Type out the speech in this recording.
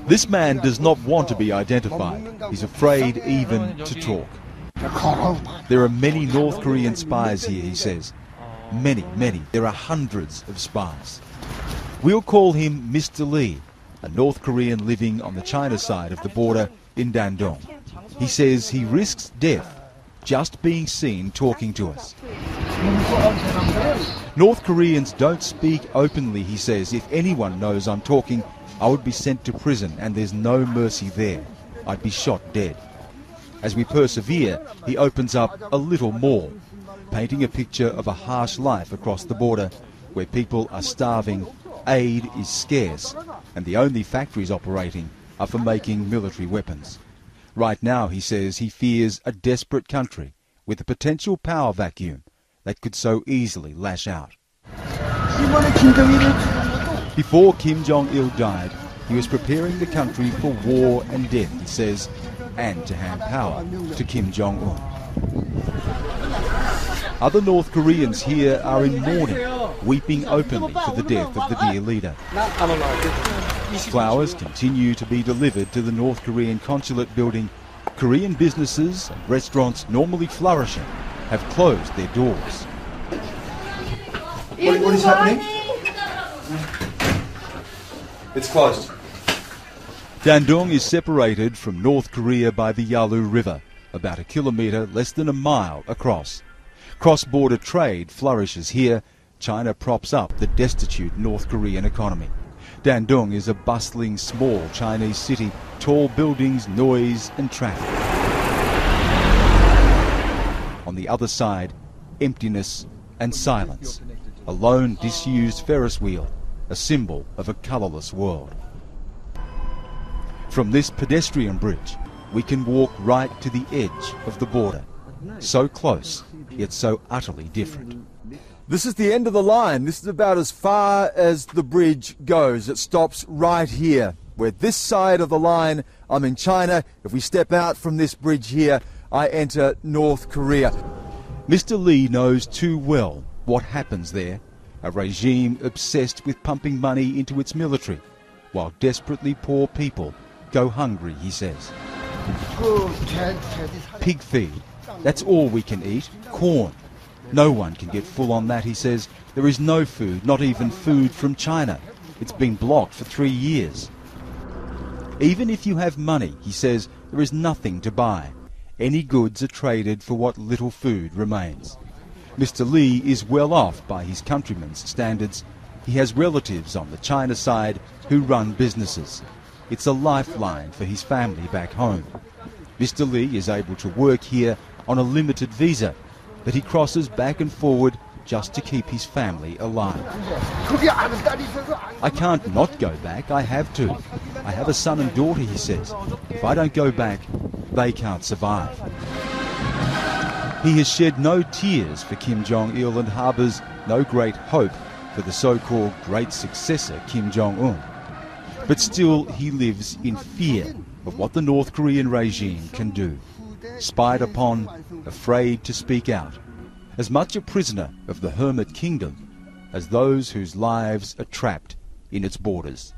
This man does not want to be identified. He's afraid even to talk. There are many North Korean spies here, he says. Many, many. There are hundreds of spies. We'll call him Mr. Lee, a North Korean living on the China side of the border in Dandong. He says he risks death just being seen talking to us. North Koreans don't speak openly, he says. If anyone knows I'm talking, I would be sent to prison, and there's no mercy there. I'd be shot dead. As we persevere, he opens up a little more, painting a picture of a harsh life across the border where people are starving, aid is scarce, and the only factories operating are for making military weapons. Right now, he says, he fears a desperate country with a potential power vacuum that could so easily lash out. Before Kim Jong-il died, he was preparing the country for war and death, he says, and to hand power to Kim Jong-un. Other North Koreans here are in mourning, weeping openly for the death of the dear leader. Flowers continue to be delivered to the North Korean consulate building. Korean businesses and restaurants normally flourishing have closed their doors. What is happening? It's closed. Dandong is separated from North Korea by the Yalu River, about a kilometre less than a mile across. Cross-border trade flourishes here. China props up the destitute North Korean economy. Dandong is a bustling, small Chinese city, tall buildings, noise and traffic. On the other side, emptiness and silence. A lone, disused Ferris wheel, a symbol of a colourless world. From this pedestrian bridge, we can walk right to the edge of the border. So close, yet so utterly different. This is the end of the line. This is about as far as the bridge goes. It stops right here. We're this side of the line. I'm in China. If we step out from this bridge here, I enter North Korea. Mr. Lee knows too well what happens there. A regime obsessed with pumping money into its military, while desperately poor people go hungry, he says. Pig feed. That's all we can eat. Corn. No one can get full on that, he says. There is no food, not even food from China. It's been blocked for 3 years. Even if you have money, he says, there is nothing to buy. Any goods are traded for what little food remains. Mr. Lee is well off by his countrymen's standards. He has relatives on the China side who run businesses. It's a lifeline for his family back home. Mr. Lee is able to work here on a limited visa, but he crosses back and forward just to keep his family alive. I can't not go back, I have to. I have a son and daughter, he says. If I don't go back, they can't survive. He has shed no tears for Kim Jong-il and harbours no great hope for the so-called great successor, Kim Jong-un. But still he lives in fear of what the North Korean regime can do. Spied upon, afraid to speak out, as much a prisoner of the hermit kingdom as those whose lives are trapped in its borders.